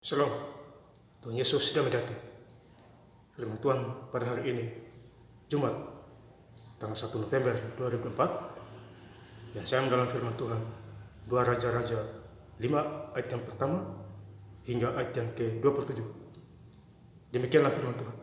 Shalom, Tuhan Yesus sudah mendatang. Firman Tuhan pada hari ini, Jumat, tanggal 1 November 2004, yang saya dalam firman Tuhan, 2 Raja-Raja 5 ayat yang pertama hingga ayat yang ke-27. Demikianlah firman Tuhan.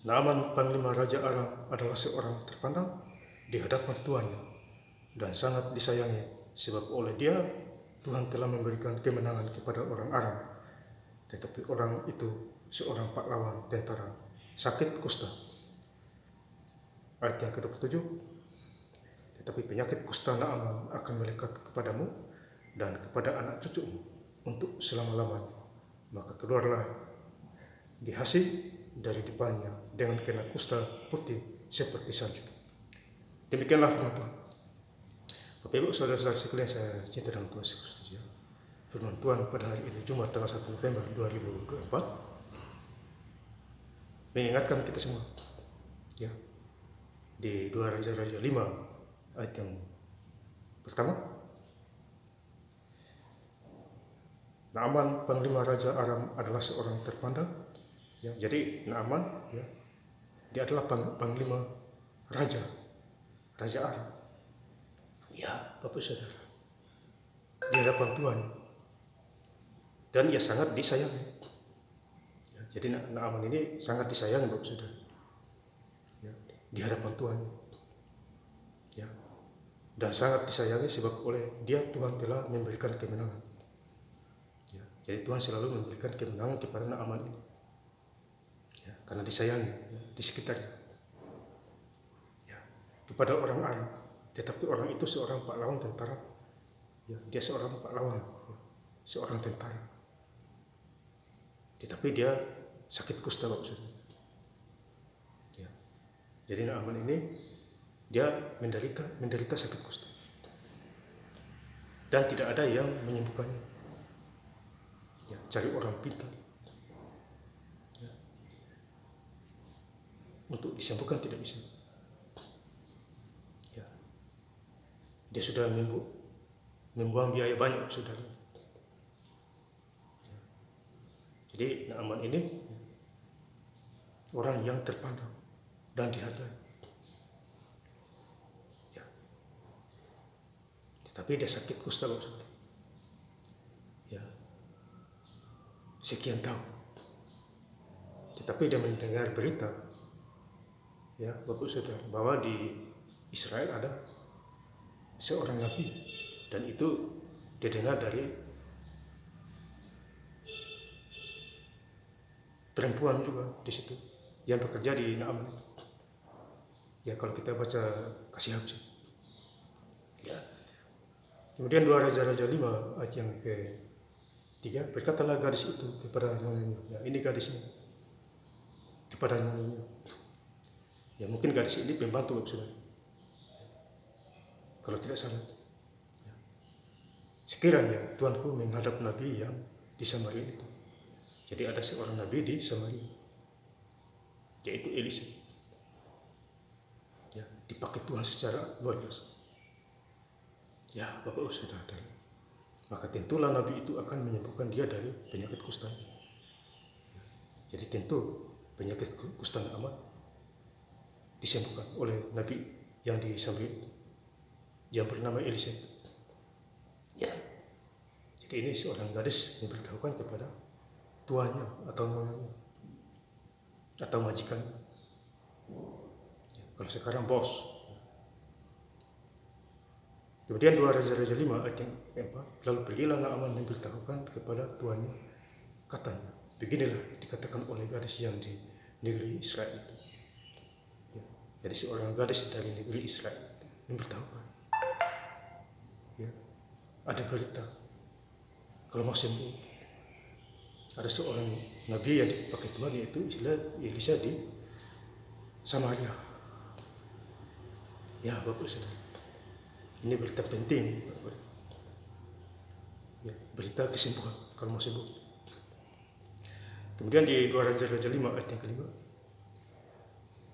Naaman Panglima Raja Aram adalah seorang terpandang di hadapan tuannya dan sangat disayangi, sebab oleh dia Tuhan telah memberikan kemenangan kepada orang Aram. Tetapi orang itu seorang pahlawan tentara sakit kusta. Ayat yang ke-27. Tetapi penyakit kusta Naaman akan melekat kepadamu dan kepada anak cucumu untuk selama-lamanya. Maka keluarlah Gehazi dari depannya dengan kena kusta putih seperti salju. Demikianlah firman Tuhan. Bapak Ibu saudara-saudara sekalian saya cinta dalam Tuhan Yesus Kristus, ya. Firman Tuhan pada hari ini Jumat tanggal 1 November 2024 mengingatkan kita semua, ya, di 2 Raja-Raja 5 ayat yang pertama. Naaman Panglima Raja Aram adalah seorang terpandang, ya. Jadi Naaman, ya, dia adalah Panglima Raja Aram, ya, Bapak Saudara, di hadapan Tuhan, dan ia sangat disayangi, ya. Jadi Naaman ini sangat disayangi, Bapak Saudara, ya, di hadapan Tuhan, ya, dan sangat disayangi sebab oleh dia Tuhan telah memberikan kemenangan, ya. Jadi Tuhan selalu memberikan kemenangan kepada Naaman ini, ya, karena disayangi, ya, di sekitarnya, ya, kepada orang Aram. Tetapi orang itu seorang pahlawan tentara, ya, dia seorang pahlawan, ya, seorang tentara. Tetapi dia sakit kusta, Bapak Saudara, ya. Jadi Naaman ini dia menderita sakit kusta dan tidak ada yang menyembuhkannya, ya, cari orang pintar, ya, untuk disembuhkan tidak bisa, ya. Dia sudah membuang biaya banyak, Saudara. Jadi Naaman ini orang yang terpandang dan dihargai, ya. Tetapi dia sakit kusta, Bapak Saudara, ya, sekian tahun. Tetapi dia mendengar berita, ya, Bapak Saudara, bahwa di Israel ada seorang nabi, dan itu dia dengar dari perempuan juga di situ yang bekerja di Naaman, ya, kalau kita baca kasih Habis, ya. Kemudian 2 Raja-Raja 5 ayat yang ke-3, berkatalah gadis itu kepada nyonyanya, ya, ini gadisnya, kepada nyonyanya, ya, mungkin gadis ini pembantu, Saudara, kalau tidak salah, ya. Sekiranya Tuanku menghadap nabi yang di Samaria itu. Jadi ada seorang nabi di Samaria, yaitu Elisa, ya, dipakai Tuhan secara luar biasa, ya, Bapak Saudara. Maka tentulah nabi itu akan menyembuhkan dia dari penyakit kusta, ya. Jadi tentu penyakit kusta Naaman disembuhkan oleh nabi yang di Samaria itu, yang bernama Elisa, ya. Jadi ini seorang gadis memberitahukan kepada tuannya atau nonanya atau majikan, ya, kalau sekarang bos. Kemudian 2 Raja-Raja 5 ayat yang ke-4, lalu pergilah Naaman memberitahukan kepada tuannya, katanya, beginilah dikatakan oleh gadis yang di negeri Israel itu, ya. Jadi seorang gadis dari negeri Israel memberitahukan, ya, ada berita kalau mau sembuh, ada seorang nabi yang dipakai Tuhan, yaitu Elisa di Samaria, ya, Bapak Saudara. Ini berita penting, ya, berita kesembuhan kalau mau sembuh. Kemudian di 2 Raja-Raja 5 ayat yang ke-5,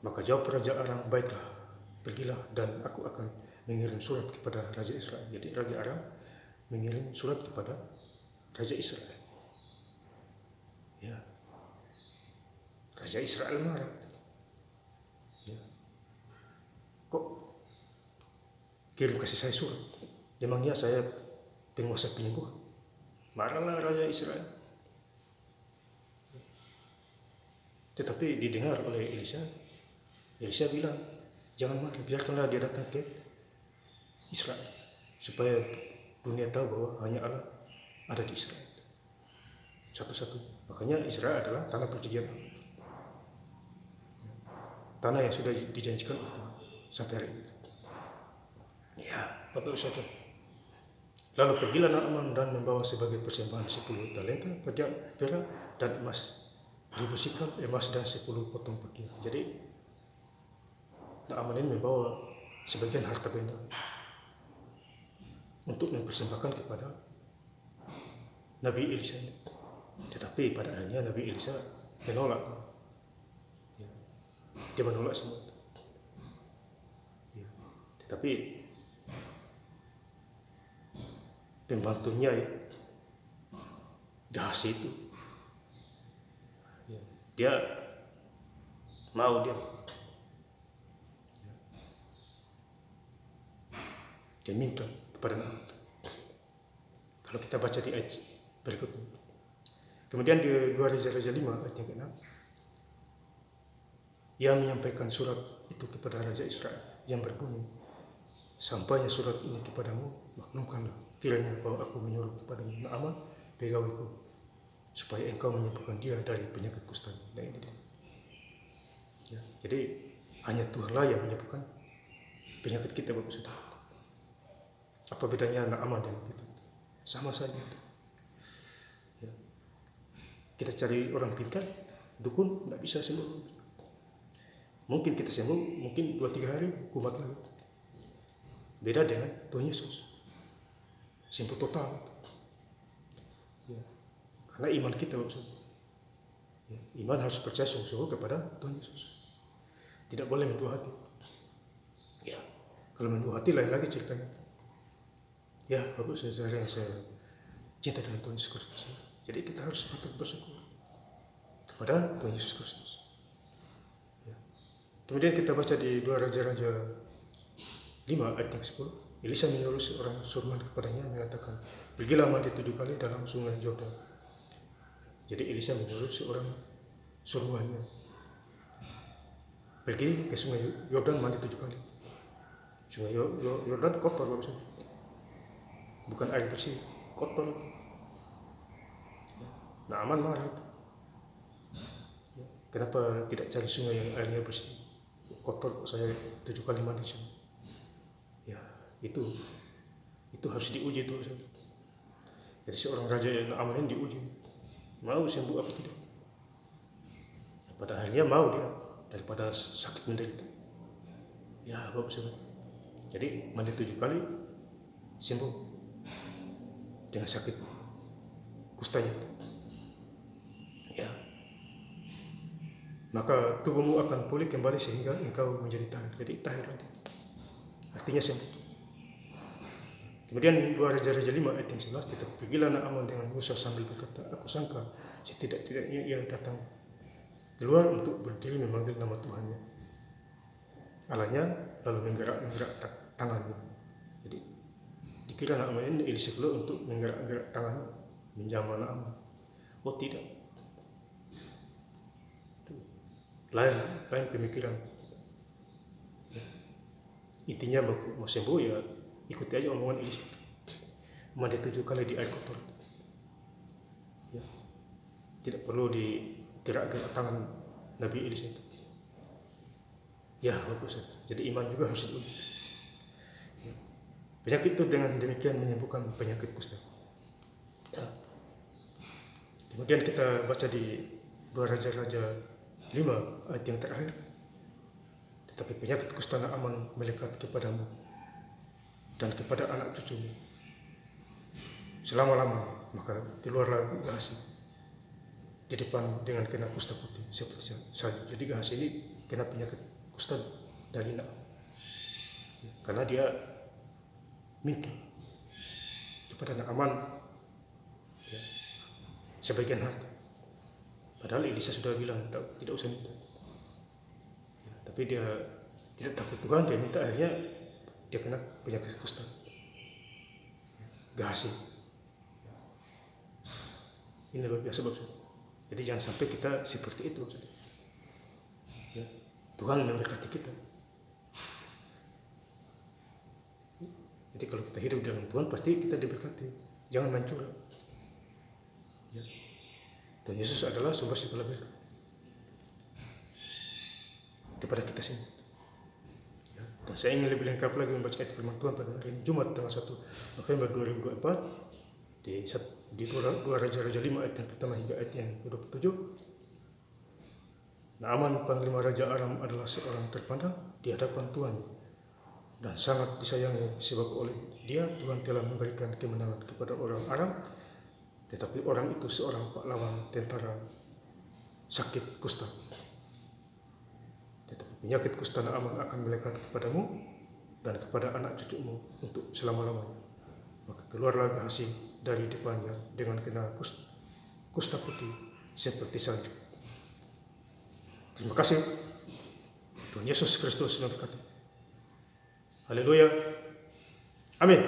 maka jawab Raja Aram, baiklah, pergilah dan aku akan mengirim surat kepada Raja Israel. Jadi Raja Aram mengirim surat kepada Raja Israel. Ya, Raja Israel marah. Ya. Kok kirim kasih saya surat? Memangnya saya penguasa penyembuhan? Marahlah Raja Israel. Tetapi didengar oleh Elisa. Elisa bilang, jangan marah, biarkanlah dia datang ke Israel, supaya dunia tahu bahwa hanya Allah ada di Israel. Satu-satu. Makanya Israel adalah tanah perjanjian, tanah yang sudah dijanjikan oleh Tuhan sampai hari ini. Ya, Bapak Ibu Saudara. Lalu pergilah Naaman dan membawa sebagai persembahan 10 talenta perak dan emas, 1000 sikal emas dan 10 potong pakaian. Jadi Naaman ini membawa sebagian harta benda untuk mempersembahkan kepada Nabi Elisa. Tetapi pada akhirnya Nabi Elisa menolak. Ya, dia menolak semua. Ya, tetapi pembantunya Gehazi itu, ya, dia mau dia minta kepada Naaman. Kalau kita baca di ayat berikutnya. Kemudian di 2 Raja-Raja 5 ayat yang ke-6, ia menyampaikan surat itu kepada Raja Israel yang berbunyi, sampainya surat ini kepadamu, maklumkanlah kiranya bahwa aku menyuruh kepadamu Naaman pegawaiku, supaya engkau menyembuhkan dia dari penyakit kusta. Nah ini dia. Ya, jadi hanya Tuhanlah yang menyembuhkan penyakit kita, Bapak Saudara. Apa bedanya Naaman dengan kita? Sama saja. Ya. Kita cari orang pintar, dukun tidak bisa sembuh. Mungkin kita sembuh, mungkin 2-3 hari kumat lagi. Beda dengan Tuhan Yesus, sembuh total. Ya. Karena iman kita, ya, iman harus percaya sungguh-sungguh kepada Tuhan Yesus. Tidak boleh mendua hati. Ya, kalau mendua hati lain lagi ceritanya. Ya, Bapak Saudara yang saya cinta dengan Tuhan Yesus Kristus. Jadi kita harus patut bersyukur kepada Tuhan Yesus Kristus. Ya. Kemudian kita baca di 2 Raja-Raja 5 ayat yang 10. Elisa menyuruh seorang suruhan kepadanya mengatakan, pergilah mandi 7 kali dalam sungai Yordan. Jadi Elisa menyuruh seorang suruhannya pergi ke sungai Yordan mandi 7 kali. Sungai Yordan kotor, Bapak Saudara. Bukan air bersih, kotor. Naaman marah. Kenapa tidak cari sungai yang airnya bersih? Kotor saya 7 kali mandi sana. Ya, itu harus diuji tuh. Jadi seorang raja Naaman ini diuji, mau sembuh apa tidak. Ya, pada akhirnya mau dia daripada sakit menderita. Ya, Bapak Saudara. Jadi mandi 7 kali sembuh dengan sakit kustanya. Ya, maka tubuhmu akan pulih kembali sehingga engkau menjadi tahir. Jadi tahir lagi, artinya sembuh. Kemudian 2 Raja-Raja 5 ayat yang 11, tetap pergilah Naaman dengan Musa sambil berkata, aku sangka setidak-tidaknya ia datang keluar untuk berdiri memanggil nama Tuhannya Allahnya, lalu menggerak-gerak tangannya. Jadi dikira Naaman ini Elisa keluar untuk menggerak-gerak tangannya, menjamah Naaman. Oh tidak, lain pemikiran. Ya. Intinya mau sembuh ya ikuti aja omongan Elisa. Mandi 7 kali di air kotor. Ya. Tidak perlu digerak-gerak tangan Nabi Elisa itu. Ya, bagus. Jadi iman juga harus diuji. Ya. Penyakit itu dengan demikian menyembuhkan penyakit kusta. Ya. Kemudian kita baca di 2 Raja-Raja 5 ayat yang terakhir. Tetapi penyakit kusta Naaman melekat kepadamu dan kepada anak cucumu selama-lama, maka keluarlah Gehazi di depan dengan kena kusta putih seperti salju. Jadi Gehazi ini kena penyakit kusta dari Naaman karena dia minta kepada Naaman, ya, sebagian harta. Padahal Elisa sudah bilang tidak usah minta. Ya, tapi dia tidak takut Tuhan, dia minta, akhirnya dia kena penyakit kusta, Gehazi. Ini luar biasa maksudnya. Jadi jangan sampai kita seperti itu maksudnya. Ya, Tuhan memberkati kita. Jadi kalau kita hidup dalam Tuhan pasti kita diberkati. Jangan main curang. Ya. Dan Yesus adalah sumber segala berkat kepada kita semua. Ya. Dan saya ingin lebih lengkap lagi membaca ayat firman Tuhan pada hari ini, Jumat tanggal 1 November 2024 di 2 Raja-Raja 5 ayat yang pertama hingga ayat yang ke-27. Naaman panglima Raja Aram adalah seorang terpandang di hadapan Tuhan dan sangat disayangi, sebab oleh dia Tuhan telah memberikan kemenangan kepada orang Aram. Tetapi orang itu seorang pahlawan tentara sakit kusta. Tetapi penyakit kusta Naaman akan melekat kepadamu dan kepada anak cucumu untuk selama-lamanya. Maka keluarlah Gehazi dari depannya dengan kena kusta putih seperti salju. Terima kasih. Tuhan Yesus Kristus memberkati. Haleluya. Amin.